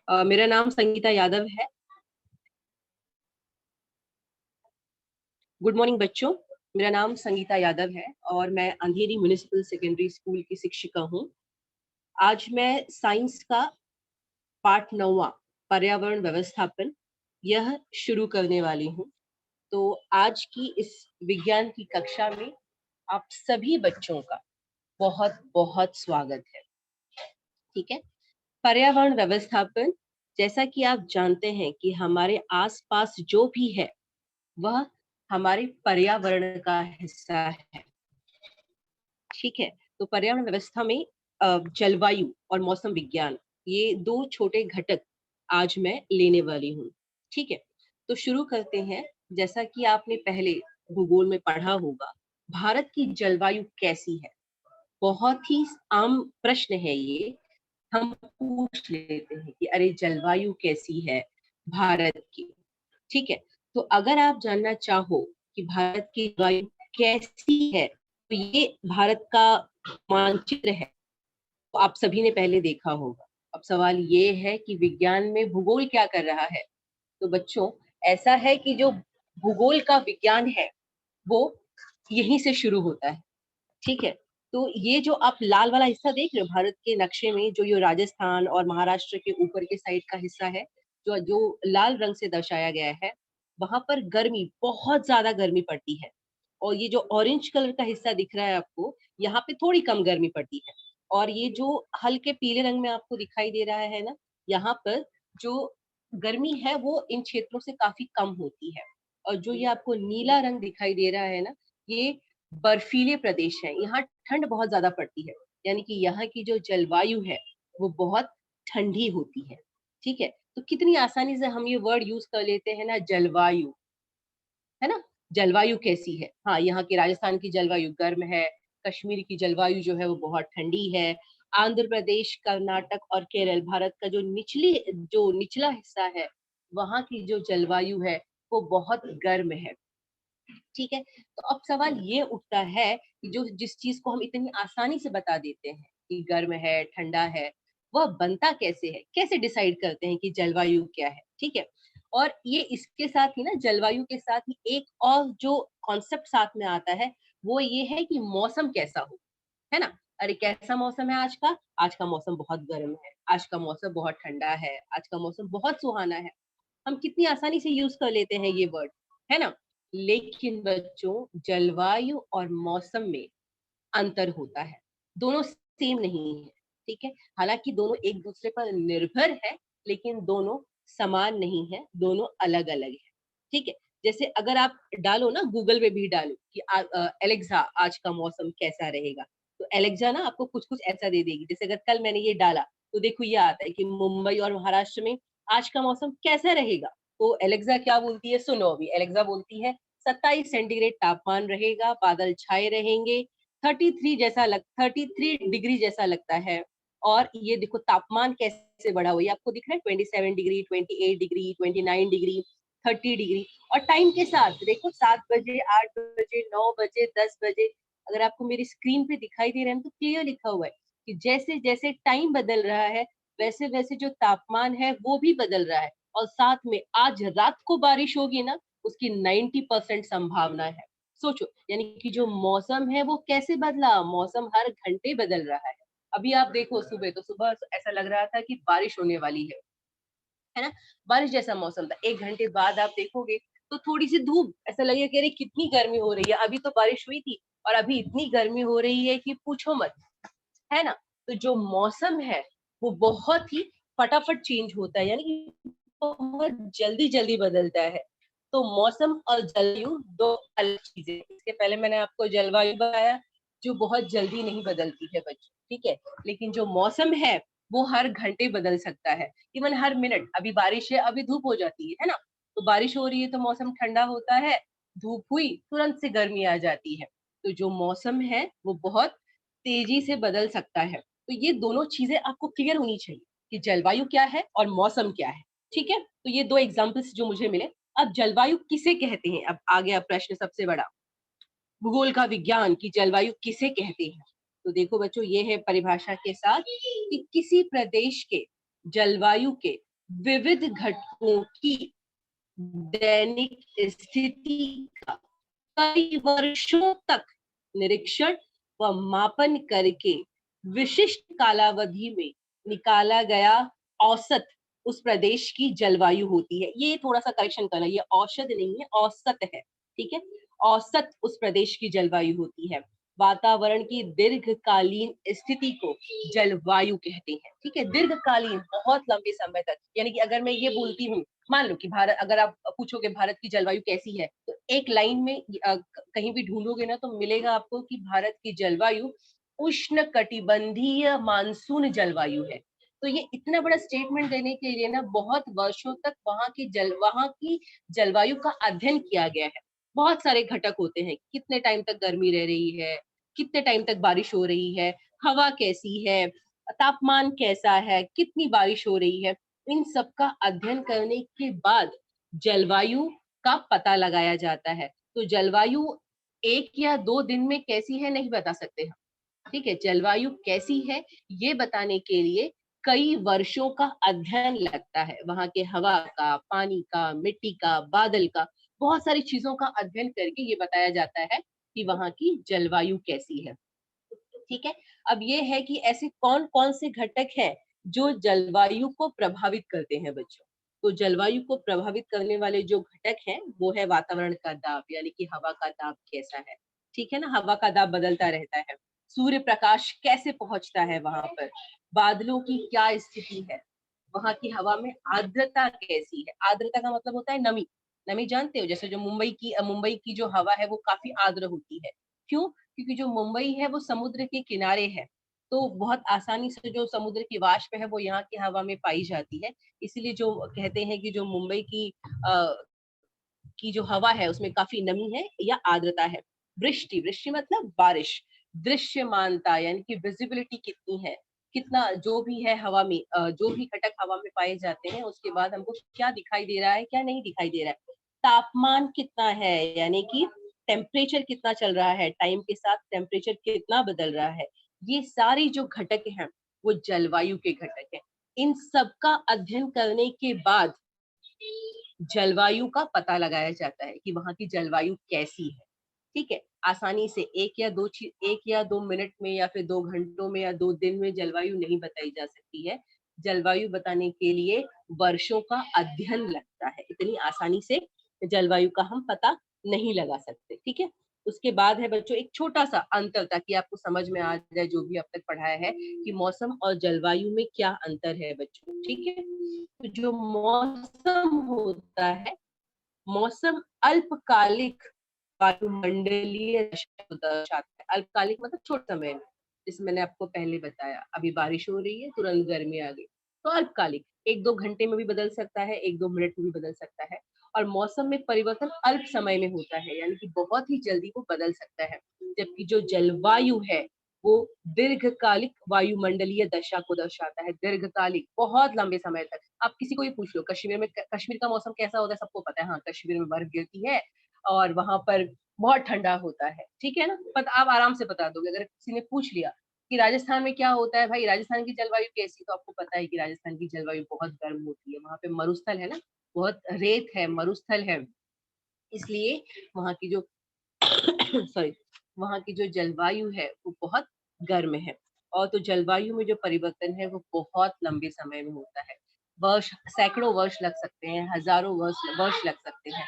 मेरा नाम संगीता यादव है। गुड मॉर्निंग बच्चों। मेरा नाम संगीता यादव है और मैं अंधेरी म्युनिसिपल सेकेंडरी स्कूल की शिक्षिका हूँ। आज मैं साइंस का पाठ 9वां पर्यावरण व्यवस्थापन यह शुरू करने वाली हूँ। तो आज की इस विज्ञान की कक्षा में आप सभी बच्चों का बहुत बहुत स्वागत है। ठीक है। पर्यावरण व्यवस्थापन, जैसा कि आप जानते हैं कि हमारे आसपास जो भी है वह हमारे पर्यावरण का हिस्सा है। ठीक है। तो पर्यावरण व्यवस्था में जलवायु और मौसम विज्ञान, ये दो छोटे घटक आज मैं लेने वाली हूँ। ठीक है। तो शुरू करते हैं। जैसा कि आपने पहले भूगोल में पढ़ा होगा, भारत की जलवायु कैसी है। बहुत ही आम प्रश्न है ये। हम पूछ लेते हैं कि अरे जलवायु कैसी है भारत की। ठीक है। तो अगर आप जानना चाहो कि भारत की जलवायु कैसी है, तो ये भारत का मानचित्र है। तो आप सभी ने पहले देखा होगा। अब सवाल ये है कि विज्ञान में भूगोल क्या कर रहा है। तो बच्चों, ऐसा है कि जो भूगोल का विज्ञान है वो यहीं से शुरू होता है। ठीक है। तो ये जो आप लाल वाला हिस्सा देख रहे हो भारत के नक्शे में, जो ये राजस्थान और महाराष्ट्र के ऊपर के साइड का हिस्सा है, जो जो लाल रंग से दर्शाया गया है, वहां पर गर्मी, बहुत ज्यादा गर्मी पड़ती है। और ये जो ऑरेंज कलर का हिस्सा दिख रहा है आपको, यहाँ पे थोड़ी कम गर्मी पड़ती है। और ये जो हल्के पीले रंग में आपको दिखाई दे रहा है ना, यहाँ पर जो गर्मी है वो इन क्षेत्रों से काफी कम होती है। और जो ये आपको नीला रंग दिखाई दे रहा है ना, ये बर्फीले प्रदेश हैं। यहाँ ठंड बहुत ज्यादा पड़ती है, यानी कि यहाँ की जो जलवायु है वो बहुत ठंडी होती है। ठीक है। तो कितनी आसानी से हम ये वर्ड यूज कर लेते हैं ना, जलवायु, है ना। जलवायु कैसी है। हाँ, यहाँ की राजस्थान की जलवायु गर्म है। कश्मीर की जलवायु जो है वो बहुत ठंडी है। आंध्र प्रदेश, कर्नाटक और केरल, भारत का जो निचला हिस्सा है, वहाँ की जो जलवायु है वो बहुत गर्म है। ठीक है। तो अब सवाल ये उठता है कि जो जिस चीज को हम इतनी आसानी से बता देते हैं कि गर्म है, ठंडा है, वह बनता कैसे है, कैसे डिसाइड करते हैं कि जलवायु क्या है। ठीक है। और ये इसके साथ ही ना, जलवायु के साथ ही एक और जो कॉन्सेप्ट साथ में आता है, वो ये है कि मौसम कैसा हो, है ना। अरे कैसा मौसम है आज का। आज का मौसम बहुत गर्म है, आज का मौसम बहुत ठंडा है, आज का मौसम बहुत सुहाना है। हम कितनी आसानी से यूज कर लेते हैं ये वर्ड, है ना। लेकिन बच्चों, जलवायु और मौसम में अंतर होता है। दोनों सेम नहीं है। ठीक है। हालांकि दोनों एक दूसरे पर निर्भर है, लेकिन दोनों समान नहीं है, दोनों अलग अलग है। ठीक है। जैसे अगर आप डालो ना, गूगल पे भी डालो कि एलेक्सा आज का मौसम कैसा रहेगा, तो एलेक्सा ना आपको कुछ कुछ ऐसा दे देगी। जैसे अगर कल मैंने ये डाला, तो देखो ये आता है कि मुंबई और महाराष्ट्र में आज का मौसम कैसा रहेगा। तो एलेक्सा क्या बोलती है, सुनो अभी। एलेक्सा बोलती है 27 सेंटीग्रेड तापमान रहेगा, बादल छाए रहेंगे, 33 डिग्री जैसा लगता है। और ये देखो तापमान कैसे बढ़ा हुआ है, आपको दिख रहा है 27 डिग्री, 28 डिग्री, 29 डिग्री, 30 डिग्री। और टाइम के साथ देखो, 7 बजे, 8 बजे, 9 बजे, 10 बजे, अगर आपको मेरी स्क्रीन पे दिखाई दे रहा है तो क्लियर लिखा हुआ है कि जैसे जैसे टाइम बदल रहा है, वैसे वैसे जो तापमान है वो भी बदल रहा है। और साथ में आज रात को बारिश होगी ना, उसकी 90% संभावना है। सोचो, यानी कि जो मौसम है वो कैसे बदला। मौसम हर घंटे बदल रहा है। अभी आप देखो, सुबह ऐसा लग रहा था कि बारिश होने वाली है ना, बारिश जैसा मौसम था। 1 घंटे बाद आप देखोगे तो थोड़ी सी धूप, ऐसा लगेगा कि अरे कितनी गर्मी हो रही है। अभी तो बारिश हुई थी और अभी इतनी गर्मी हो रही है कि पूछो मत, है ना। तो जो मौसम है वो बहुत ही फटाफट चेंज होता है, यानी कि बहुत जल्दी जल्दी बदलता है। तो मौसम और जलवायु दो अलग चीजें हैं। इसके पहले मैंने आपको जलवायु बताया, जो बहुत जल्दी नहीं बदलती है बच्चों। ठीक है। लेकिन जो मौसम है वो हर घंटे बदल सकता है, इवन हर मिनट। अभी बारिश है, अभी धूप हो जाती है ना। तो बारिश हो रही है तो मौसम ठंडा होता है, धूप हुई तुरंत से गर्मी आ जाती है। तो जो मौसम है वो बहुत तेजी से बदल सकता है। तो ये दोनों चीजें आपको क्लियर होनी चाहिए कि जलवायु क्या है और मौसम क्या है। ठीक है। तो ये दो एग्जाम्पल्स जो मुझे मिले। अब जलवायु किसे कहते हैं, अब आ गया प्रश्न सबसे बड़ा, भूगोल का विज्ञान की जलवायु किसे कहते हैं। तो देखो बच्चों, ये है परिभाषा के साथ कि किसी प्रदेश के जलवायु के विविध घटकों की दैनिक स्थिति का कई वर्षों तक निरीक्षण व मापन करके विशिष्ट कालावधि में निकाला गया औसत उस प्रदेश की जलवायु होती है। ये थोड़ा सा करेक्शन करना, ये औसत नहीं है, औसत है, ठीक है। औसत उस प्रदेश की जलवायु होती है। वातावरण की दीर्घकालीन स्थिति को जलवायु कहते हैं, ठीक है। दीर्घकालीन, बहुत लंबे समय तक, यानी कि अगर मैं ये बोलती हूँ, मान लो कि भारत, अगर आप पूछोगे भारत की जलवायु कैसी है, तो एक लाइन में कहीं भी ढूंढोगे ना तो मिलेगा आपको कि भारत की जलवायु उष्ण कटिबंधीय मानसून जलवायु है। तो ये इतना बड़ा स्टेटमेंट देने के लिए ना बहुत वर्षों तक वहां की जलवायु का अध्ययन किया गया है। बहुत सारे घटक होते हैं, कितने टाइम तक गर्मी रह रही है, कितने टाइम तक बारिश हो रही है, हवा कैसी है, तापमान कैसा है, कितनी बारिश हो रही है। इन सब का अध्ययन करने के बाद जलवायु का पता लगाया जाता है। तो जलवायु 1 या 2 दिन में कैसी है नहीं बता सकते हम, ठीक है। जलवायु कैसी है ये बताने के लिए कई वर्षों का अध्ययन लगता है। वहां के हवा का, पानी का, मिट्टी का, बादल का, बहुत सारी चीजों का अध्ययन करके ये बताया जाता है कि वहां की जलवायु कैसी है, ठीक है। अब ये है कि ऐसे कौन कौन से घटक हैं जो जलवायु को प्रभावित करते हैं बच्चों। तो जलवायु को प्रभावित करने वाले जो घटक हैं वो है वातावरण का दाब, यानी कि हवा का दाब कैसा है, ठीक है ना। हवा का दाब बदलता रहता है। सूर्य प्रकाश कैसे पहुंचता है वहां पर, बादलों की क्या स्थिति है, वहां की हवा में आर्द्रता कैसी है। आर्द्रता का मतलब होता है नमी। नमी जानते हो, जैसे जो मुंबई की जो हवा है वो काफी आर्द्र होती है। क्यों? क्योंकि जो मुंबई है वो समुद्र के किनारे है, तो बहुत आसानी से जो समुद्र की वाष्प है वो यहाँ की हवा में पाई जाती है। इसीलिए जो कहते हैं कि जो मुंबई की जो हवा है उसमें काफी नमी है या आर्द्रता है। वृष्टि, वृष्टि मतलब बारिश। दृश्यमानता यानी कि विजिबिलिटी कितनी है, कितना जो भी है हवा में, जो भी घटक हवा में पाए जाते हैं उसके बाद हमको क्या दिखाई दे रहा है, क्या नहीं दिखाई दे रहा है। तापमान कितना है, यानी कि टेम्परेचर कितना चल रहा है, टाइम के साथ टेम्परेचर कितना बदल रहा है। ये सारी जो घटक हैं वो जलवायु के घटक हैं। इन सब का अध्ययन करने के बाद जलवायु का पता लगाया जाता है कि वहां की जलवायु कैसी है, ठीक है। आसानी से 1 या 2 मिनट में या फिर 2 घंटों में या 2 दिन में जलवायु नहीं बताई जा सकती है। जलवायु बताने के लिए वर्षों का अध्ययन लगता है। इतनी आसानी से जलवायु का हम पता नहीं लगा सकते, ठीक है। उसके बाद है बच्चों एक छोटा सा अंतर, ताकि आपको समझ में आ जाए जो भी अब तक पढ़ाया है कि मौसम और जलवायु में क्या अंतर है बच्चों, ठीक है। तो जो मौसम होता है, मौसम अल्पकालिक वायुमंडलीय दशा को दर्शाता है। अल्पकालिक मतलब छोटे समय में, जैसे मैंने आपको पहले बताया, अभी बारिश हो रही है तुरंत गर्मी आ गई, तो अल्पकालिक 1-2 घंटे में भी बदल सकता है, 1-2 मिनट में भी बदल सकता है। और मौसम में परिवर्तन अल्प समय में होता है, यानी कि बहुत ही जल्दी वो बदल सकता है। जबकि जो जलवायु है वो दीर्घकालिक वायुमंडलीय दशा को दर्शाता है। दीर्घकालिक, बहुत लंबे समय तक। आप किसी को भी पूछ लो, कश्मीर का मौसम कैसा होता है सबको पता है, हाँ कश्मीर में बर्फ गिरती है और वहां पर बहुत ठंडा होता है, ठीक है ना। पता, आप आराम से बता दोगे। अगर किसी ने पूछ लिया कि राजस्थान में क्या होता है, भाई राजस्थान की जलवायु कैसी, तो आपको पता है कि राजस्थान की जलवायु बहुत गर्म होती है। वहां पे मरुस्थल है ना, बहुत रेत है, मरुस्थल है, इसलिए वहां की जो सॉरी, वहां की जो जलवायु है वो बहुत गर्म है। और तो जलवायु में जो परिवर्तन है वो बहुत लंबे समय में होता है। वर्ष, सैकड़ों वर्ष लग सकते हैं, हजारों वर्ष लग सकते हैं,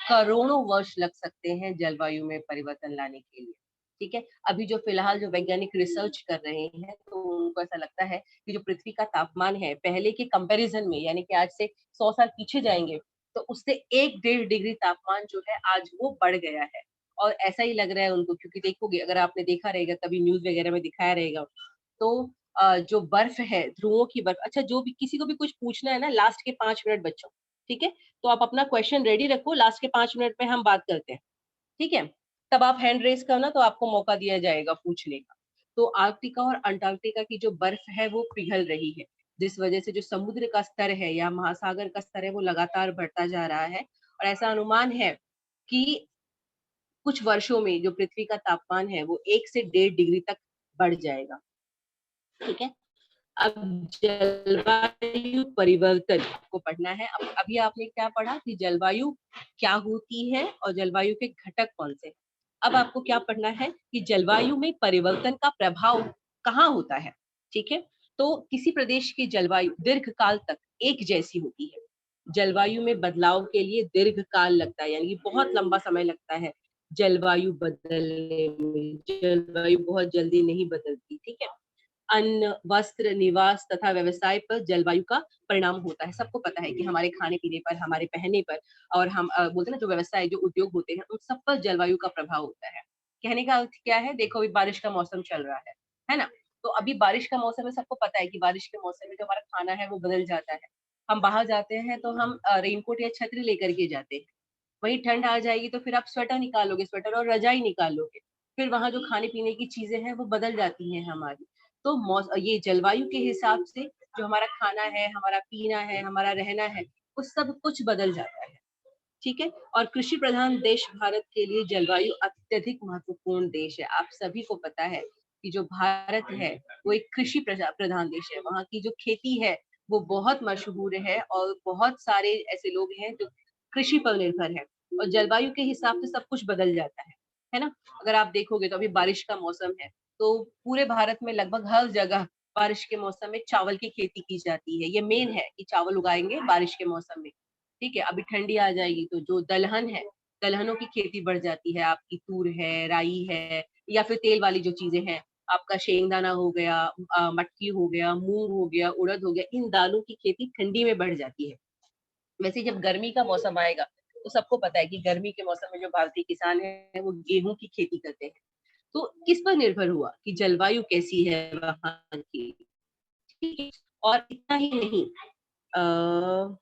करोड़ों वर्ष लग सकते हैं जलवायु में परिवर्तन लाने के लिए, ठीक है। अभी जो फिलहाल जो वैज्ञानिक रिसर्च कर रहे हैं तो उनको ऐसा लगता है कि जो पृथ्वी का तापमान है पहले के कंपैरिजन में, यानी कि आज से 100 साल पीछे जाएंगे तो उससे 1-1.5 डिग्री तापमान जो है आज वो बढ़ गया है। और ऐसा ही लग रहा है उनको, क्योंकि देखोगे, अगर आपने देखा रहेगा कभी न्यूज वगैरह में दिखाया रहेगा, तो जो बर्फ है, ध्रुवों की बर्फ, अच्छा जो भी किसी को भी कुछ पूछना है ना लास्ट के 5 मिनट बच्चों, ठीक है, तो आप अपना क्वेश्चन रेडी रखो, लास्ट के 5 मिनट में हम बात करते हैं, ठीक है। तब आप हैंड रेस करना तो आपको मौका दिया जाएगा पूछने का। तो आर्कटिका और अंटार्कटिका की जो बर्फ है वो पिघल रही है, जिस वजह से जो समुद्र का स्तर है या महासागर का स्तर है वो लगातार बढ़ता जा रहा है। और ऐसा अनुमान है कि कुछ वर्षों में जो पृथ्वी का तापमान है वो 1 से 1.5 डिग्री तक बढ़ जाएगा, ठीक है। अब जलवायु परिवर्तन को पढ़ना है। अब अभी आपने क्या पढ़ा कि जलवायु क्या होती है और जलवायु के घटक कौन से हैं। अब आपको क्या पढ़ना है कि जलवायु में परिवर्तन का प्रभाव कहाँ होता है, ठीक है? तो किसी प्रदेश की जलवायु दीर्घकाल तक एक जैसी होती है। जलवायु में बदलाव के लिए दीर्घकाल लगता है, यानी कि बहुत लंबा समय लगता है जलवायु बदलने में। जलवायु बहुत जल्दी नहीं बदलती, ठीक है? अन्न, वस्त्र, निवास तथा व्यवसाय पर जलवायु का परिणाम होता है। सबको पता है कि हमारे खाने-पीने पर, हमारे पहनने पर और हम बोलते हैं ना जो व्यवसाय, जो उद्योग होते हैं, उन सब पर जलवायु का प्रभाव होता है। कहने का अर्थ क्या है? देखो अभी बारिश का मौसम चल रहा है ना? तो अभी बारिश का मौसम है, सबको पता है कि बारिश के मौसम में जो हमारा खाना है वो बदल जाता है। हम बाहर जाते हैं तो हम रेनकोट या छतरी लेकर के जाते हैं। वहीं ठंड आ जाएगी तो फिर आप स्वेटर निकालोगे, स्वेटर और रजाई निकालोगे। फिर वहाँ जो खाने-पीने की चीज़ें हैं वो बदल जाती हैं हमारी। तो ये जलवायु के हिसाब से जो हमारा खाना है, हमारा पीना है, हमारा रहना है, वो सब कुछ बदल जाता है, ठीक है? और कृषि प्रधान देश भारत के लिए जलवायु अत्यधिक महत्वपूर्ण देश है। आप सभी को पता है कि जो भारत है, वो एक कृषि प्रधान देश है। वहाँ की जो खेती है, वो बहुत मशहूर है और बहुत सारे ऐसे लोग हैं जो कृषि पर निर्भर है और जलवायु के हिसाब से सब कुछ बदल जाता है ना? अगर आप देखोगे तो अभी बारिश का मौसम है, तो पूरे भारत में लगभग हर जगह बारिश के मौसम में चावल की खेती की जाती है। ये मेन है कि चावल उगाएँगे बारिश के मौसम में। ठीक है, अभी ठंडी आ जाएगी तो जो दलहन है, दलहनों की खेती बढ़ जाती है, आपकी तूर है, राई है या फिर तेल वाली जो चीज़ें हैं, आपका शेंगदाना हो गया, मटकी हो गया, मूँग हो गया, उड़द हो गया, इन दालों की खेती ठंडी में बढ़ जाती है। वैसे ही जब गर्मी का मौसम आएगा, तो सबको पता है कि गर्मी के मौसम में जो भारतीय किसान हैं, वो गेहूँ की खेती करते हैं। तो किस पर निर्भर हुआ कि जलवायु कैसी है वहाँ की, ठीक है? और इतना ही नहीं अ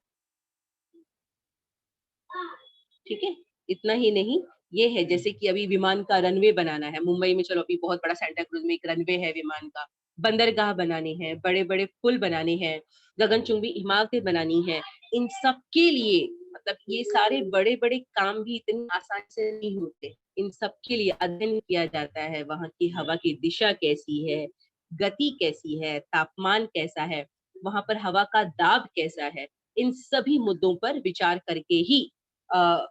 ठीक है? इतना ही नहीं, ये है जैसे कि अभी विमान का रनवे बनाना है, मुंबई में चलो अभी बहुत बड़ा सेंटा क्रूज़ में एक रनवे है विमान का, बंदरगाह बनाने हैं, बड़े-बड़े पुल बनाने हैं, गगनचुंबी इमारतें बनानी हैं, इन सब के लिए मतलब ये सारे बड़े-बड़े काम भी इतनी आसानी से नहीं होते। इन सब के लिए अध्ययन किया जाता है, वहाँ की हवा की दिशा कैसी है, गति कैसी है, तापमान कैसा है, वहाँ पर हवा का दाब कैसा है, इन सभी मुद्दों पर विचार करके ही अ,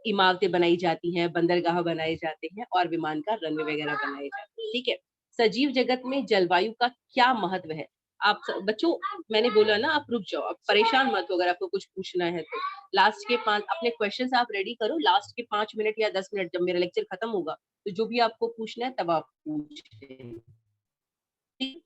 इमारतें बनाई जाती हैं, बंदरगाह बनाए जाते हैं और विमान का रनवे वगैरह बनाए जाते हैं, ठीक है? सजीव जगत में जलवायु का क्या महत्व है? आप बच्चों मैंने बोला ना आप रुक जाओ, आप परेशान मत हो अगर आपको कुछ पूछना है तो। लास्ट के 5 अपने क्वेश्चन्स आप रेडी करो, लास्ट के 5 मिनट या 10 मिनट जब मेरा लेक्चर खत्म होगा, तो जो भी आपको पूछना है तब आप पूछ लेना, ठीक?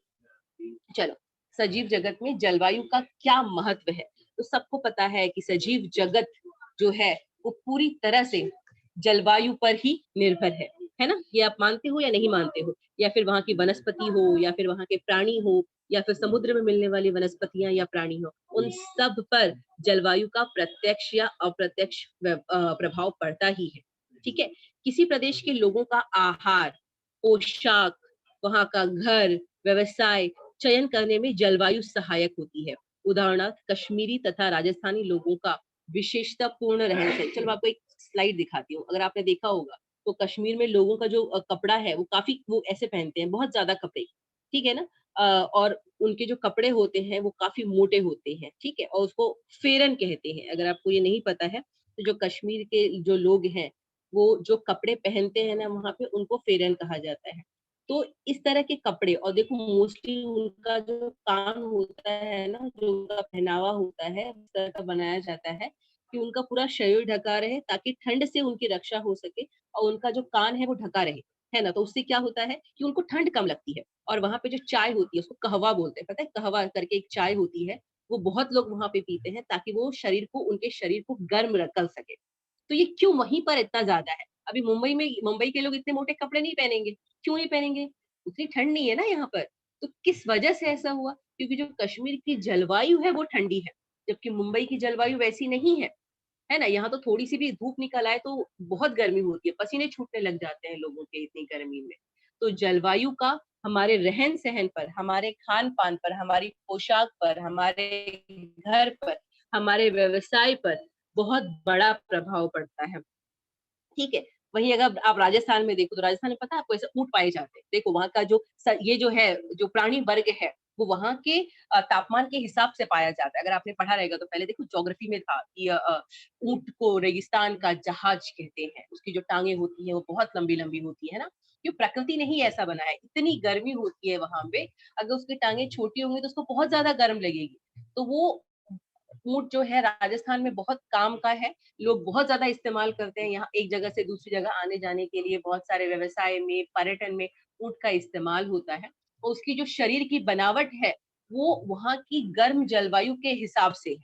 चलो, सजीव जगत में जलवायु का क्या महत्व है? तो सबको पता है कि सजीव जगत जो है, वो पूरी तरह से जलवायु पर ही निर्भर है ना? ये आप मानते हो या नहीं मानते हो? या फिर वहाँ की वनस्पति हो या फिर वहाँ के प्राणी हो या फिर समुद्र में मिलने वाली वनस्पतियाँ या प्राणी हो, उन सब पर जलवायु का प्रत्यक्ष या अप्रत्यक्ष प्रभाव पड़ता ही है, ठीक है? किसी प्रदेश के लोगों का आहार, पोशाक, वहाँ का घर, व्यवसाय चयन करने में जलवायु सहायक होती है। उदाहरणार्थ कश्मीरी तथा राजस्थानी लोगों का विशेषतापूर्ण रहन-सहन। चलो मैं आपको एक स्लाइड दिखाती हूँ। अगर आपने देखा होगा तो कश्मीर में लोगों का जो कपड़ा है वो काफ़ी वो ऐसे पहनते हैं, बहुत ज़्यादा कपड़े, ठीक है ना? और उनके जो कपड़े होते हैं वो काफ़ी मोटे होते हैं, ठीक है? और उसको फेरन कहते हैं। अगर आपको ये नहीं पता है तो जो कश्मीर के जो लोग हैं, वो जो कपड़े पहनते हैं ना वहाँ पे उनको फेरन कहा जाता है। तो इस तरह के कपड़े और देखो मोस्टली उनका जो काम होता है ना, जो उनका पहनावा होता है, उस तरह का बनाया जाता है कि उनका पूरा शरीर ढका रहे ताकि ठंड से उनकी रक्षा हो सके और उनका जो कान है वो ढका रहे, है ना? तो उससे क्या होता है कि उनको ठंड कम लगती है और वहाँ पे जो चाय होती है उसको कहवा बोलते हैं, पता है? कहवा करके एक चाय होती है, वो बहुत लोग वहाँ पे पीते हैं ताकि वो उनके शरीर को गर्म कर सके। तो ये क्यों वहीं पर इतना ज़्यादा है? अभी मुंबई के लोग इतने मोटे कपड़े नहीं पहनेंगे, क्यों नहीं पहनेंगे? उतनी ठंड नहीं है ना यहाँ पर। तो किस वजह से ऐसा हुआ? क्योंकि जो कश्मीर की जलवायु है वो ठंडी है, जबकि मुंबई की जलवायु वैसी नहीं है ना? यहाँ तो थोड़ी-सी भी धूप निकल आए तो बहुत गर्मी होती है, पसीने छूटने लग जाते हैं लोगों के इतनी गर्मी में। तो जलवायु का हमारे रहन-सहन पर, हमारे खान-पान पर, हमारी पोशाक पर, हमारे घर पर, हमारे व्यवसाय पर बहुत बड़ा प्रभाव पड़ता है। ठीक है? वहीं अगर आप राजस्थान में देखो तो राजस्थान में पता है आपको ऐसे ऊँट पाए जाते हैं। देखो वहाँ का जो ये जो है, जो प्राणी वर्ग है, वो वहाँ के तापमान के हिसाब से पाया जाता है। अगर आपने पढ़ा रहेगा तो पहले देखो ज्योग्राफी में था कि ऊँट को रेगिस्तान का जहाज कहते हैं। उसकी जो टाँगें होती हैं वो बहुत लंबी-लंबी होती है ना? क्यों प्रकृति ने ही ऐसा बनाया है। इतनी गर्मी होती है वहाँ पे, अगर उसकी टाँगें छोटी होंगी तो उसको बहुत ज़्यादा गर्म लगेगी। तो वो ऊँट जो है राजस्थान में बहुत काम का है। लोग बहुत ज़्यादा इस्तेमाल करते हैं यहाँ एक जगह से दूसरी जगह आने-जाने के लिए बहुत सारे व्यवसाय में, पर्यटन में ऊँट का इस्तेमाल होता है। और उसकी जो शरीर की बनावट है, वो वहाँ की गर्म जलवायु के हिसाब से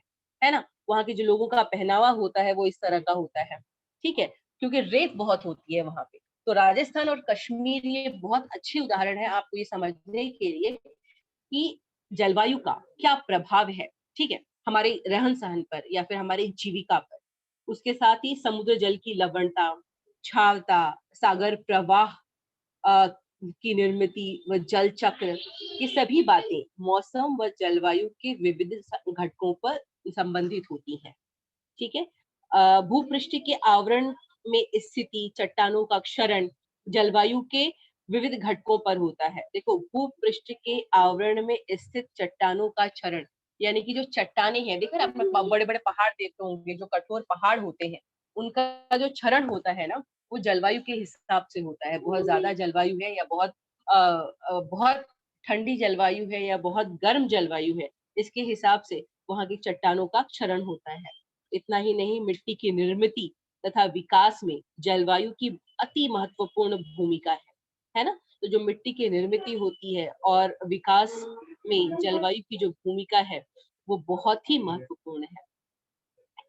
है ना? वहाँ के जो लोगों का पहनावा होता है, वो इस तरह का होता है, ठीक है? क्योंकि रेत बहुत होती है वहाँ पे। तो राजस्थान और कश्मीर ये बहुत अच्छे उदाहरण है आपको ये समझने के लिए कि जलवायु का क्या प्रभाव है, ठीक है? हमारे रहन-सहन पर या फिर हमारी जीविका पर। उसके साथ ही समुद्र जल की लवणता, क्षारता, सागर प्रवाह की निर्मिति व जल चक्र, ये सभी बातें मौसम व जलवायु के विविध घटकों पर संबंधित होती हैं, ठीक है? भूपृष्ठ के आवरण में स्थिति, चट्टानों का क्षरण, जलवायु के विविध घटकों पर होता है। देखो, भूपृष्ठ के आवरण में स्थित चट्टानों का क्षरण, यानी कि जो चट्टानें हैं, देखा ना आपने बड़े-बड़े पहाड़ देखे होंगे, जो कठोर पहाड़ होते हैं, उनका जो क्षरण होता है ना, वो जलवायु के हिसाब से होता है। बहुत ज़्यादा जलवायु है या बहुत ठंडी जलवायु है या बहुत गर्म जलवायु है, इसके हिसाब से वहाँ की चट्टानों का क्षरण होता है। इतना ही नहीं, मिट्टी की निर्मिति तथा विकास में जलवायु की अति महत्वपूर्ण भूमिका है ना? तो जो मिट्टी की निर्मिति होती है और विकास में जलवायु की जो भूमिका है, वो बहुत ही महत्वपूर्ण है।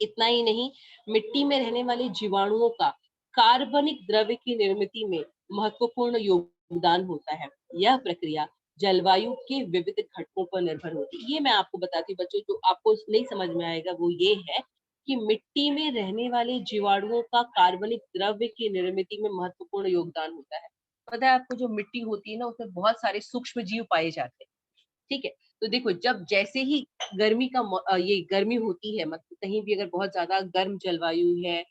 इतना ही नहीं, मिट्टी में रहने वाले जीवाणुओं का कार्बनिक द्रव्य की निर्मिति में महत्वपूर्ण योगदान होता है। यह प्रक्रिया जलवायु के विविध घटकों पर निर्भर होती है। ये मैं आपको बताती हूँ बच्चों, जो आपको नहीं समझ में आएगा वो ये है कि मिट्टी में रहने वाले जीवाणुओं का कार्बनिक द्रव्य की निर्मिति में महत्वपूर्ण योगदान होता है। पता है आपको, जो मिट्टी होती है ना, उसमें बहुत सारे सूक्ष्म जीव पाए जाते हैं। ठीक है? तो देखो, जब जैसे ही ये गर्मी होती है, मतलब कहीं भी अगर बहुत ज़्यादा गर्म जलवायु है,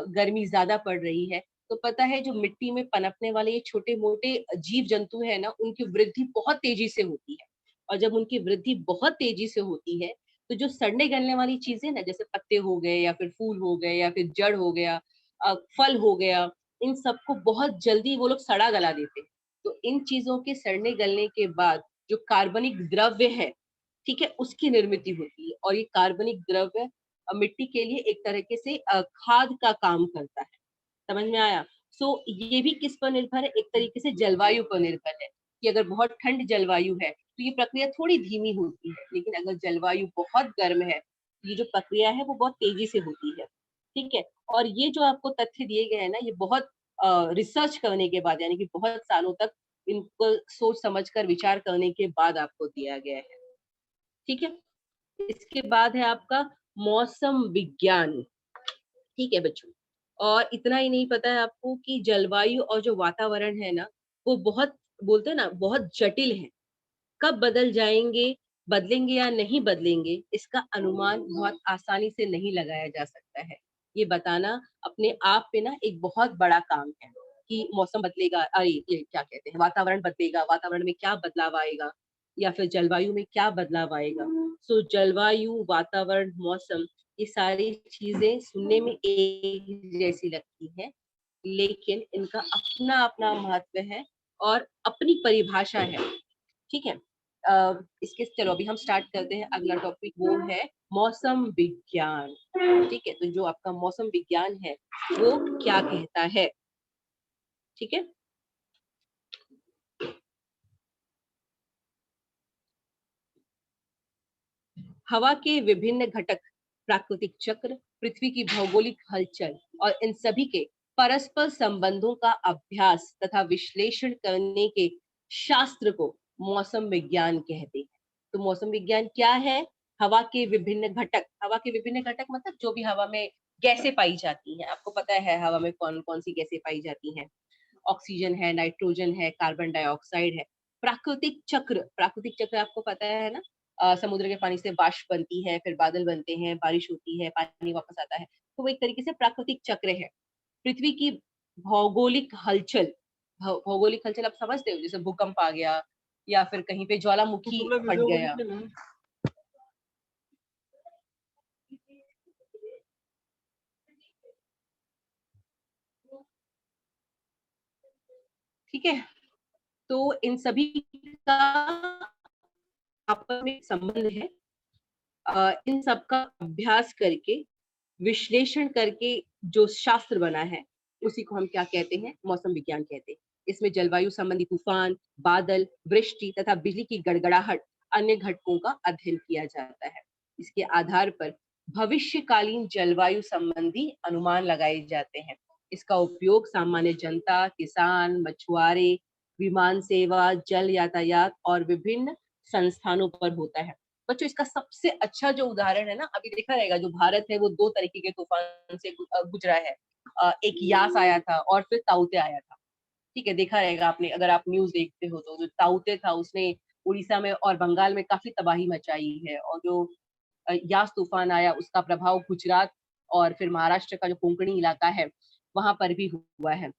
गर्मी ज़्यादा पड़ रही है, तो पता है जो मिट्टी में पनपने वाले ये छोटे-मोटे जीव-जंतु हैं ना, उनकी वृद्धि बहुत तेज़ी से होती है। और जब उनकी वृद्धि बहुत तेज़ी से होती है, तो जो सड़ने-गलने वाली चीज़ें ना, जैसे पत्ते हो गए या फिर फूल हो गए या फिर जड़ हो गया, फल हो गया, इन सबको बहुत जल्दी वो लोग सड़ा-गला देते हैं। तो इन चीज़ों के सड़ने-गलने के बाद जो कार्बनिक द्रव्य है, ठीक है? उसकी निर्मिति होती है और ये कार्बनिक द्रव्य मिट्टी के लिए एक तरीके से खाद का काम करता है। समझ में आया? ये भी किस पर निर्भर है? एक तरीके से जलवायु पर निर्भर है, कि अगर बहुत ठंड जलवायु है, तो ये प्रक्रिया थोड़ी धीमी होती है, लेकिन अगर जलवायु बहुत गर्म है, ये जो प्रक्रिया है वो बहुत तेज़ी से होती है, ठीक है? और ये जो आपको तथ्य दिए गए हैं ना, ये बहुत रिसर्च करने के बाद, यानी कि बहुत सालों तक इनको सोच समझ कर विचार करने के बाद आपको दिया गया है, ठीक है? इसके बाद है आपका मौसम विज्ञान, ठीक है बच्चों? और इतना ही नहीं, पता है आपको कि जलवायु और जो वातावरण है ना, वो बहुत, बोलते हैं ना, बहुत जटिल है। कब बदल जाएँगे, बदलेंगे या नहीं बदलेंगे, इसका अनुमान बहुत आसानी से नहीं लगाया जा सकता है। ये बताना अपने आप में ना एक बहुत बड़ा काम है कि मौसम बदलेगा, ये क्या कहते हैं, वातावरण बदलेगा, वातावरण में क्या बदलाव आएगा या फिर जलवायु में क्या बदलाव आएगा। जलवायु, वातावरण, मौसम, ये सारी चीज़ें सुनने में एक जैसी लगती हैं, लेकिन इनका अपना-अपना महत्व है और अपनी परिभाषा है। ठीक है? इसके चलो अभी हम स्टार्ट करते हैं, अगला टॉपिक वो है मौसम विज्ञान, ठीक है? तो जो आपका मौसम विज्ञान है, वो क्या कहता है, ठीक है? हवा के विभिन्न घटक, प्राकृतिक चक्र, पृथ्वी की भौगोलिक हलचल और इन सभी के परस्पर संबंधों का अभ्यास तथा विश्लेषण करने के शास्त्र को मौसम विज्ञान कहते हैं। तो मौसम विज्ञान क्या है? हवा के विभिन्न घटक, हवा के विभिन्न घटक मतलब जो भी हवा में गैसें पाई जाती हैं। आपको पता है हवा में कौन-कौन सी गैसें पाई जाती हैं? ऑक्सीजन है, नाइट्रोजन है, कार्बन डाइऑक्साइड है। प्राकृतिक चक्र आपको पता है ना? समुद्र के पानी से वाष्प बनती है, फिर बादल बनते हैं, बारिश होती है, पानी वापस आता है। तो वो एक तरीके से प्राकृतिक चक्र है। पृथ्वी की भौगोलिक हलचल, भौगोलिक हलचल आप समझते हो? जैसे भूकंप आ गया, या फिर कहीं पे ज्वालामुखी फट गया। ठीक है, तो इन सभी का आपस में संबंध है। इन सब का अभ्यास करके, विश्लेषण करके जो शास्त्र बना है, उसी को हम क्या कहते हैं? मौसम विज्ञान कहते हैं। इसमें जलवायु संबंधी तूफान, बादल, वृष्टि तथा बिजली की गड़गड़ाहट, अन्य घटकों का अध्ययन किया जाता है। इसके आधार पर भविष्यकालीन जलवायु संबंधी अनुमान लगाए जाते हैं। इसका उपयोग सामान्य जनता, किसान, मछुआरे, विमान सेवा, जल यातायात और विभिन्न संस्थानों पर होता है। बच्चों, इसका सबसे अच्छा जो उदाहरण है ना, अभी देखा रहेगा, जो भारत है वो 2 तरीके के तूफान से गुजरा है। एक यास आया था और फिर ताउते आया था। ठीक है, देखा रहेगा आपने, अगर आप न्यूज़ देखते हो तो। जो ताउते था उसने उड़ीसा में और बंगाल में काफ़ी तबाही मचाई है, और जो यास तूफान आया उसका प्रभाव गुजरात और फिर महाराष्ट्र का जो कोंकणी इलाका है, वहाँ पर भी हुआ है।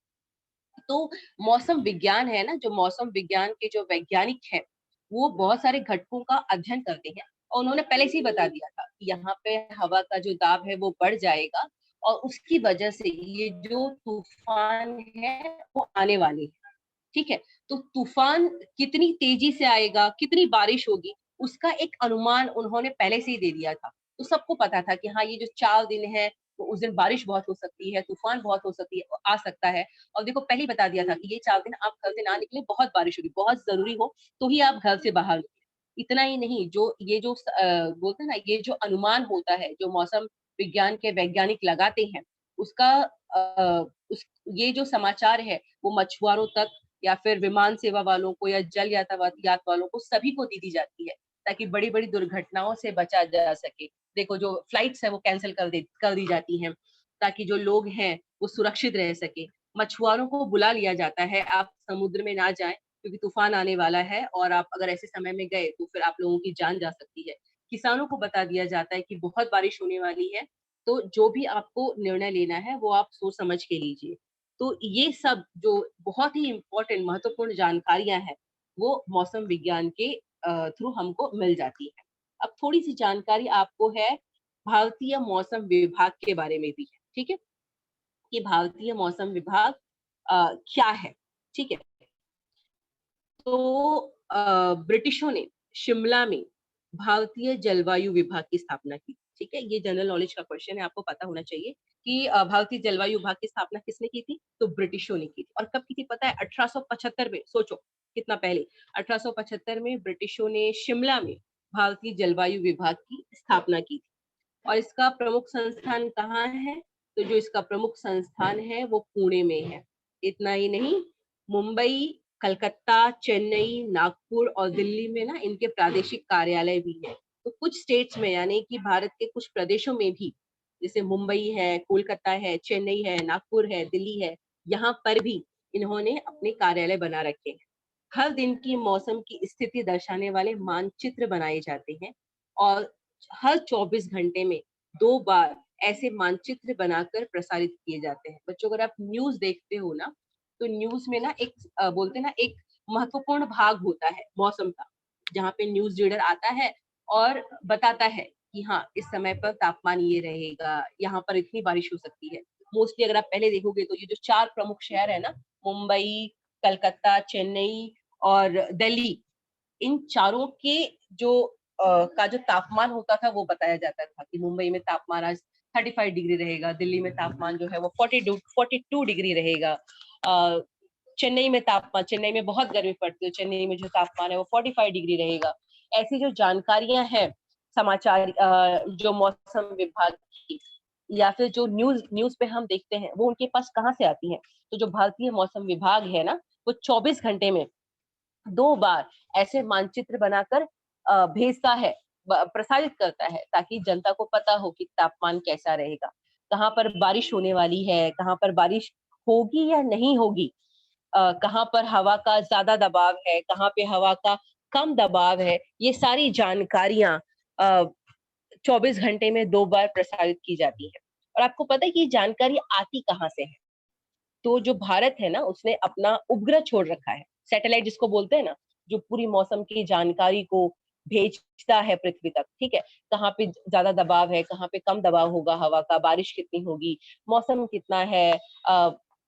तो मौसम विज्ञान है ना, जो मौसम विज्ञान के जो वैज्ञानिक हैं, वो बहुत सारे घटकों का अध्ययन करते हैं, और उन्होंने पहले से ही बता दिया था कि यहाँ पे हवा का जो दाब है वो बढ़ जाएगा, और उसकी वजह से ये जो तूफान है वो आने वाले हैं। ठीक है, तो तूफान कितनी तेजी से आएगा, कितनी बारिश होगी, उसका एक अनुमान उन्होंने पहले से ही दे दिया था। तो सबको पता था कि हाँ, ये जो 4 दिन है, तो उस दिन बारिश बहुत हो सकती है, तूफान बहुत हो सकती है, आ सकता है। और देखो, पहले ही बता दिया था कि ये 4 दिन आप घर से ना निकले, बहुत बारिश होगी, बहुत ज़रूरी हो तो ही आप घर से बाहर निकलें। इतना ही नहीं, जो ये जो बोलते हैं ना, ये जो अनुमान होता है, जो मौसम विज्ञान के वैज्ञानिक लगाते हैं, उसका उस ये जो समाचार है, वो मछुआरों तक, या फिर विमान सेवा वालों को, या जल यातायात वालों को, सभी को दी जाती है, ताकि बड़ी-बड़ी दुर्घटनाओं से बचा जा सके। देखो, जो फ्लाइट्स है वो कैंसल कर दी जाती हैं, ताकि जो लोग हैं वो सुरक्षित रह सके। मछुआरों को बुला लिया जाता है, आप समुद्र में ना जाएँ, क्योंकि तूफान आने वाला है, और आप अगर ऐसे समय में गए तो फिर आप लोगों की जान जा सकती है। किसानों को बता दिया जाता है कि बहुत बारिश होने वाली है, तो जो भी आपको निर्णय लेना है वो आप सोच समझ के लीजिए। तो ये सब जो बहुत ही इम्पोर्टेंट महत्वपूर्ण जानकारियाँ हैं, वो मौसम विज्ञान के थ्रू हमको मिल जाती है। अब थोड़ी-सी जानकारी आपको है भारतीय मौसम विभाग के बारे में भी है, ठीक है? कि भारतीय मौसम विभाग क्या है, ठीक है? तो ब्रिटिशों ने शिमला में भारतीय जलवायु विभाग की स्थापना की, ठीक है? ये जनरल नॉलेज का क्वेश्चन है, आपको पता होना चाहिए कि भारतीय जलवायु विभाग की स्थापना किसने की थी? तो ब्रिटिशों ने की थी। और कब की थी पता है? 1875 में, सोचो कितना पहले। 1875 में ब्रिटिशों ने शिमला में भारतीय जलवायु विभाग की स्थापना की थी। और इसका प्रमुख संस्थान कहाँ है? तो जो इसका प्रमुख संस्थान है वो पुणे में है। इतना ही नहीं, मुंबई, कलकत्ता, चेन्नई, नागपुर और दिल्ली में ना इनके प्रादेशिक कार्यालय भी हैं। तो कुछ स्टेट्स में, यानी कि भारत के कुछ प्रदेशों में भी, जैसे मुंबई है, कोलकाता है, चेन्नई है, नागपुर है, दिल्ली है, यहाँ पर भी इन्होंने अपने कार्यालय बना रखे हैं। हर दिन की मौसम की स्थिति दर्शाने वाले मानचित्र बनाए जाते हैं, और हर 24 घंटे में 2 बार ऐसे मानचित्र बनाकर प्रसारित किए जाते हैं। बच्चों, अगर आप न्यूज़ देखते हो ना, तो न्यूज़ में ना एक बोलते हैं ना, एक महत्वपूर्ण भाग होता है मौसम का, जहाँ पे न्यूज़ रीडर आता है और बताता है कि हाँ, इस समय पर तापमान ये रहेगा, यहाँ पर इतनी बारिश हो सकती है। मोस्टली अगर आप पहले देखोगे तो ये जो 4 प्रमुख शहर है ना, मुंबई, कलकत्ता, चेन्नई और दिल्ली, इन चारों के जो का जो तापमान होता था वो बताया जाता था कि मुंबई में तापमान आज 35 डिग्री रहेगा, दिल्ली में तापमान जो है वो 42 डिग्री रहेगा। चेन्नई में बहुत गर्मी पड़ती है, चेन्नई में जो तापमान है वो 45 डिग्री रहेगा। ऐसी जो जानकारियां हैं समाचार, जो मौसम विभाग की, या फिर जो न्यूज पे हम देखते हैं, वो उनके पास कहाँ से आती है? तो जो भारतीय मौसम विभाग है ना, वो 24 घंटे में 2 बार ऐसे मानचित्र बनाकर भेजता है, प्रसारित करता है, ताकि जनता को पता हो कि तापमान कैसा रहेगा, कहाँ पर बारिश होने वाली है, कहाँ पर बारिश होगी या नहीं होगी, कहाँ पर हवा का ज्यादा दबाव है, कहाँ पे हवा का कम दबाव है। ये सारी जानकारियां 24 घंटे में 2 बार प्रसारित की जाती है। और आपको पता है कि ये जानकारी आती कहाँ से है? तो जो भारत है ना, उसने अपना उपग्रह छोड़ रखा है, सैटेलाइट जिसको बोलते हैं ना, जो पूरी मौसम की जानकारी को भेजता है पृथ्वी तक, ठीक है। कहाँ पे ज्यादा दबाव है, कहाँ पे कम दबाव होगा हवा का, बारिश कितनी होगी, मौसम कितना है,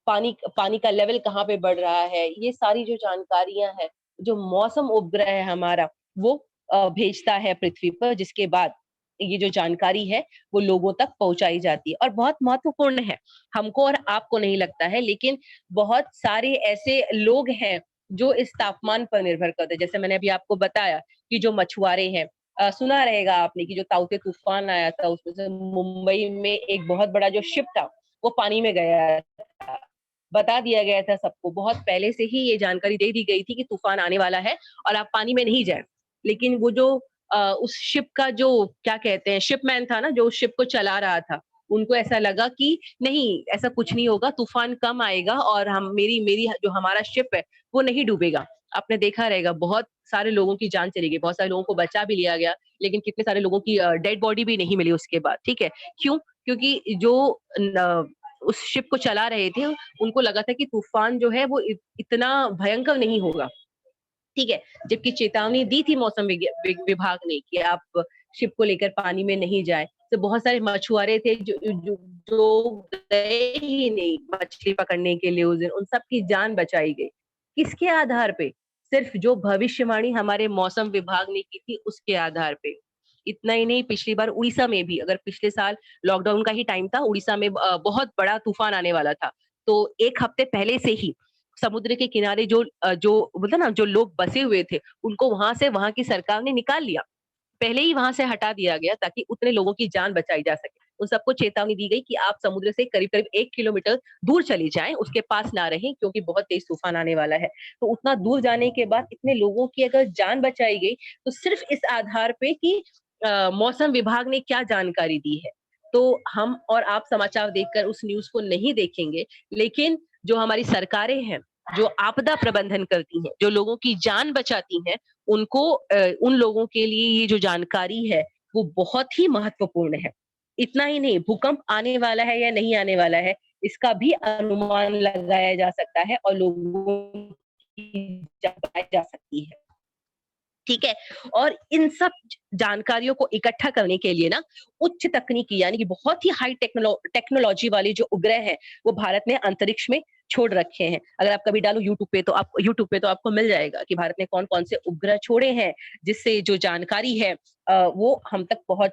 पानी पानी का लेवल कहाँ पे बढ़ रहा है, ये सारी जो जानकारियां है, जो मौसम उपग्रह है हमारा, वो भेजता है पृथ्वी पर, जिसके बाद ये जो जानकारी है वो लोगों तक पहुंचाई जाती है और बहुत महत्वपूर्ण है। हमको और आपको नहीं लगता है, लेकिन बहुत सारे ऐसे लोग हैं जो इस तापमान पर निर्भर करते हैं। जैसे मैंने अभी आपको बताया कि जो मछुआरे हैं, सुना रहेगा आपने कि जो ताउते तूफान आया था, उसमें से मुंबई में एक बहुत बड़ा जो शिप था वो पानी में गया था। बता दिया गया था सबको, बहुत पहले से ही ये जानकारी दे दी गई थी कि तूफान आने वाला है और आप पानी में नहीं जाए। लेकिन वो जो उस शिप का जो क्या कहते हैं शिपमैन था ना, जो उस शिप को चला रहा था, उनको ऐसा लगा कि नहीं, ऐसा कुछ नहीं होगा, तूफान कम आएगा और हम मेरी मेरी जो हमारा शिप है वो नहीं डूबेगा। आपने देखा रहेगा बहुत सारे लोगों की जान चली गई, बहुत सारे लोगों को बचा भी लिया गया, लेकिन कितने सारे लोगों की डेड बॉडी भी नहीं मिली उसके बाद, ठीक है। क्यों? क्योंकि जो उस शिप को चला रहे थे, उनको लगा था कि तूफान जो है वो इतना भयंकर नहीं होगा, ठीक है। जबकि चेतावनी दी थी मौसम विभाग ने कि आप शिप को लेकर पानी में नहीं जाए, तो बहुत सारे मछुआरे थे जो गए ही नहीं मछली पकड़ने के लिए उस दिन, उन सबकी जान बचाई गई। किसके आधार पे? सिर्फ जो भविष्यवाणी हमारे मौसम विभाग ने की थी उसके आधार पे। इतना ही नहीं, पिछली बार उड़ीसा में भी, अगर पिछले साल लॉकडाउन का ही टाइम था, उड़ीसा में बहुत बड़ा तूफान आने वाला था, तो एक हफ्ते पहले से ही समुद्र के किनारे जो बोलते ना, जो लोग बसे हुए थे, उनको वहां से, वहां की सरकार ने निकाल लिया, पहले ही वहां से हटा दिया गया ताकि उतने लोगों की जान बचाई जा सके। उन सबको चेतावनी दी गई कि आप समुद्र से करीब करीब 1 किलोमीटर दूर चली जाएं, उसके पास ना रहें, क्योंकि बहुत तेज तूफान आने वाला है। तो उतना दूर जाने के बाद इतने लोगों की अगर जान बचाई गई, तो सिर्फ इस आधार पे कि मौसम विभाग ने क्या जानकारी दी है। तो हम और आप समाचार देखकर उस न्यूज को नहीं देखेंगे, लेकिन जो हमारी सरकारें हैं, जो आपदा प्रबंधन करती हैं, जो लोगों की जान बचाती हैं, उनको उन लोगों के लिए ये जो जानकारी है वो बहुत ही महत्वपूर्ण है। इतना ही नहीं, भूकंप आने वाला है या नहीं आने वाला है, इसका भी अनुमान लगाया जा सकता है और लोगों की जान बचाई जा सकती है। ठीक है। और इन सब जानकारियों को इकट्ठा करने के लिए ना, उच्च तकनीकी यानी कि बहुत ही हाई टेक्नोलॉजी वाले जो उपग्रह हैं, वो भारत ने अंतरिक्ष में छोड़ रखे हैं। अगर आप कभी डालो यूट्यूब पे तो आपको मिल जाएगा कि भारत ने कौन-कौन से उपग्रह छोड़े हैं, जिससे जो जानकारी है वो हम तक पहुँच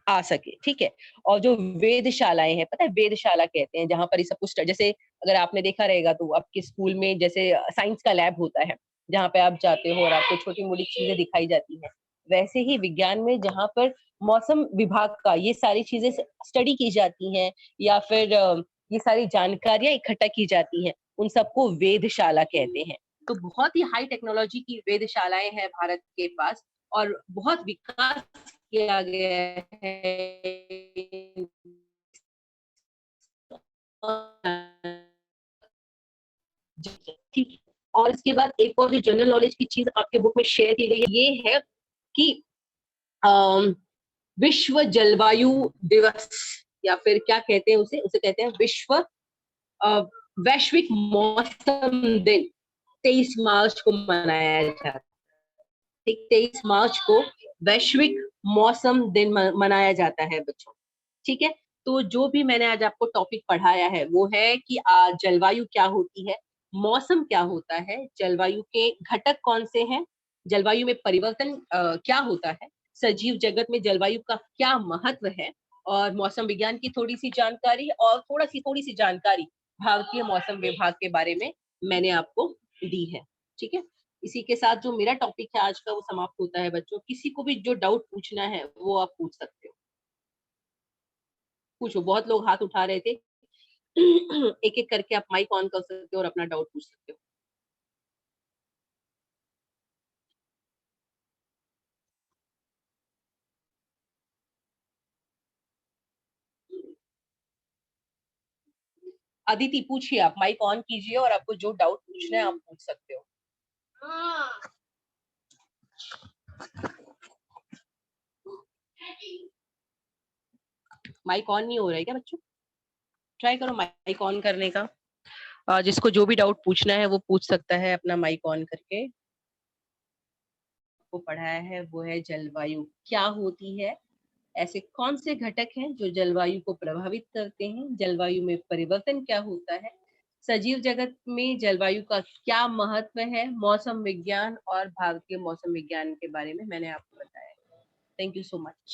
आ सके, ठीक है। और जो वेधशालाएँ हैं, पता है वेधशाला कहते हैं जहाँ पर ये सब कुछ, जैसे अगर आपने देखा रहेगा तो आपके स्कूल में जैसे साइंस का लैब होता है, जहाँ पे आप जाते हो और आपको छोटी-मोटी चीज़ें दिखाई जाती हैं। वैसे ही विज्ञान में जहाँ पर मौसम विभाग का ये सारी चीज़ें स्टडी की जाती हैं या फिर ये सारी जानकारियाँ इकट्ठा की जाती हैं, उन सबको वेधशाला कहते हैं। तो बहुत ही हाई टेक्नोलॉजी की वेधशालाएँ हैं भारत के पास और बहुत विकास किया गया है। ठीक है। और इसके बाद एक और जो जनरल नॉलेज की चीज़ आपके बुक में शेयर की गई है, ये है कि अम, विश्व जलवायु दिवस या फिर क्या कहते हैं उसे? उसे कहते हैं विश्व अ, वैश्विक मौसम दिन 23 मार्च को मनाया जाता है। ठीक, 23 मार्च को वैश्विक मौसम दिन मनाया जाता है बच्चों, ठीक है? तो जो भी मैंने आज आपको टॉपिक पढ़ाया है, वो है कि जलवायु क्या होती है, मौसम क्या होता है, जलवायु के घटक कौन से हैं, जलवायु में परिवर्तन क्या होता है, सजीव जगत में जलवायु का क्या महत्व है और मौसम विज्ञान की थोड़ी-सी जानकारी और थोड़ी-सी जानकारी भारतीय मौसम विभाग के बारे में मैंने आपको दी है, ठीक है? इसी के साथ जो मेरा टॉपिक है आज का वो समाप्त होता है बच्चों। किसी को भी जो डाउट पूछना है वो आप पूछ सकते हो। पूछो, बहुत लोग हाथ उठा रहे थे। एक-एक करके आप माइक ऑन कर सकते हो और अपना डाउट पूछ सकते हो। अदिति पूछिए, आप माइक ऑन कीजिए और आपको जो डाउट पूछना है आप पूछ सकते हो। माइक ऑन नहीं हो रहा है क्या बच्चों? ट्राई करो माइक ऑन करने का। जिसको जो भी डाउट पूछना है वो पूछ सकता है अपना माइक ऑन करके। आपको पढ़ाया है वो है जलवायु क्या होती है, ऐसे कौन से घटक हैं जो जलवायु को प्रभावित करते हैं, जलवायु में परिवर्तन क्या होता है, सजीव जगत में जलवायु का क्या महत्व है, मौसम विज्ञान और भारतीय मौसम विज्ञान के बारे में मैंने आपको बताया। Thank you so much.